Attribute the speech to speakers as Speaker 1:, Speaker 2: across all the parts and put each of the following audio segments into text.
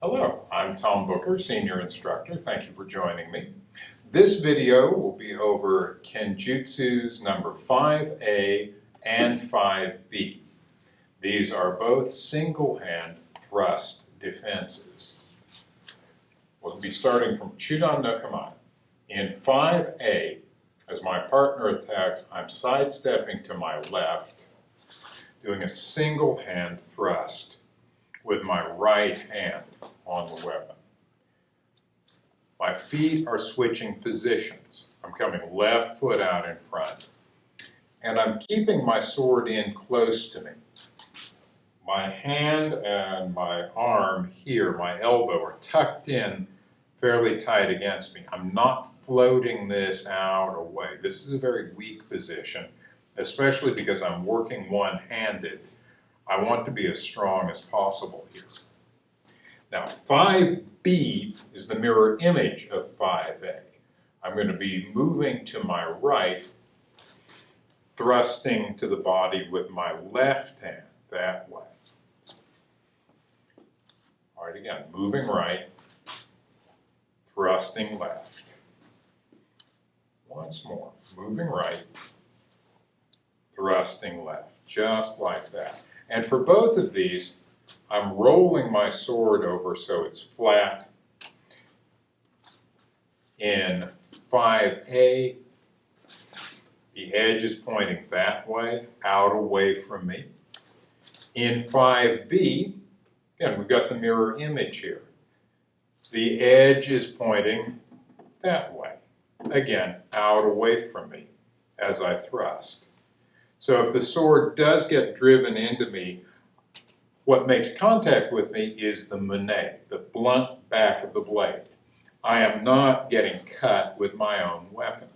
Speaker 1: Hello, I'm Tom Booker, Senior Instructor. Thank you for joining me. This video will be over Kenjutsus number 5A and 5B. These are both single-hand thrust defenses. We'll be starting from Chudan no Kamae. In 5A, as my partner attacks, I'm sidestepping to my left, doing a single-hand thrust with my right hand on the weapon. My feet are switching positions. I'm coming left foot out in front, and I'm keeping my sword in close to me. My hand and my arm here, my elbow, are tucked in fairly tight against me. I'm not floating this out away. This is a very weak position, especially because I'm working one-handed. I want to be as strong as possible here. Now, 5B is the mirror image of 5A. I'm going to be moving to my right, thrusting to the body with my left hand, that way. All right, again, moving right, thrusting left. Once more, moving right, thrusting left, just like that. And for both of these, I'm rolling my sword over so it's flat. In 5A, the edge is pointing that way, out away from me. In 5B, again, we've got the mirror image here. The edge is pointing that way, again, out away from me as I thrust. So if the sword does get driven into me, what makes contact with me is the monet, the blunt back of the blade. I am not getting cut with my own weapon.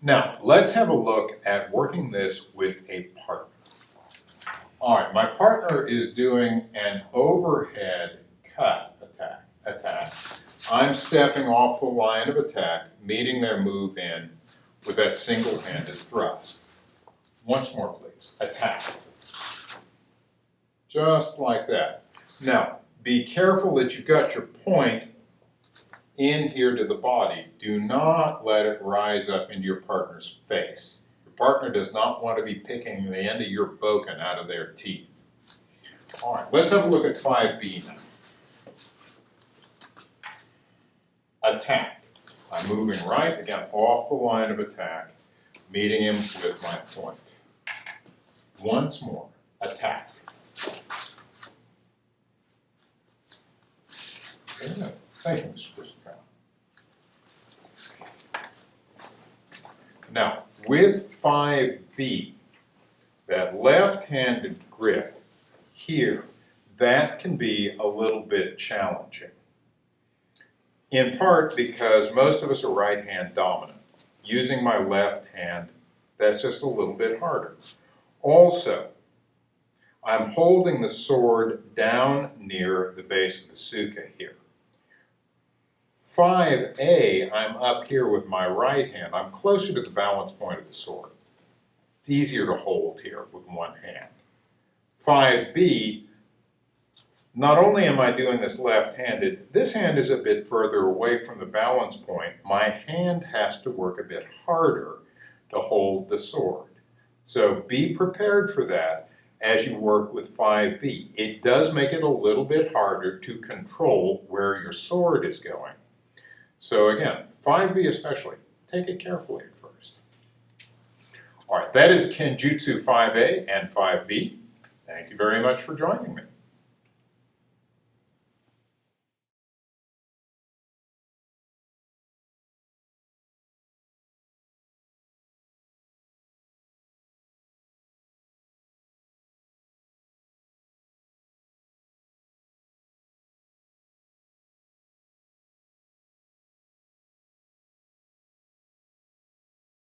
Speaker 1: Now, let's have a look at working this with a partner. All right, my partner is doing an overhead cut attack. I'm stepping off the line of attack, meeting their move in with that single-handed thrust. Once more, please. Attack. Just like that. Now, be careful that you've got your point in here to the body. Do not let it rise up into your partner's face. Your partner does not want to be picking the end of your bokken out of their teeth. All right, let's have a look at 5B now. Attack. I'm moving right, again, off the line of attack, meeting him with my point. Once more, attack. Good. Thank you, Mr. Christopher. Now, with 5B, that left-handed grip here, that can be a little bit challenging. In part because most of us are right-hand dominant. Using my left hand, that's just a little bit harder. Also, I'm holding the sword down near the base of the suka here. 5A, I'm up here with my right hand. I'm closer to the balance point of the sword. It's easier to hold here with one hand. 5B, not only am I doing this left-handed, this hand is a bit further away from the balance point. My hand has to work a bit harder to hold the sword. So be prepared for that as you work with 5B. It does make it a little bit harder to control where your sword is going. So again, 5B especially, take it carefully at first. All right, that is Kenjutsu 5A and 5B. Thank you very much for joining me.